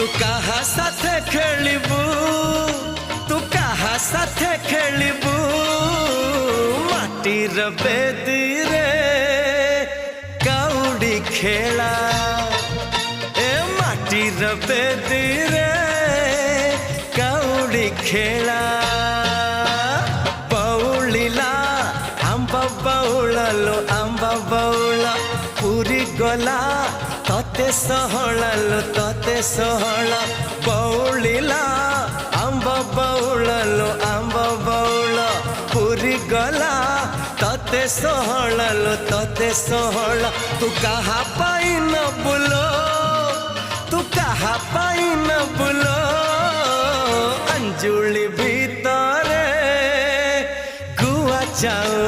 तू काहा साथे खेलिबू तू काहा साथे खेलिबू माटीर बेदी रे काउडी खेला ए माटीर बेदी रे काउडी खेला बौलिला आंब बौळलो आंब बौळ पुरी गला तते सहळलो तते सहळ बौलिला आंब बौळलो आंब बौळ पुरी गला तते सहळलो तते सहळ तू काहा पाई न बुलो तू काहा पाई न बुलो अंजुली भीतरे गुआ चाउ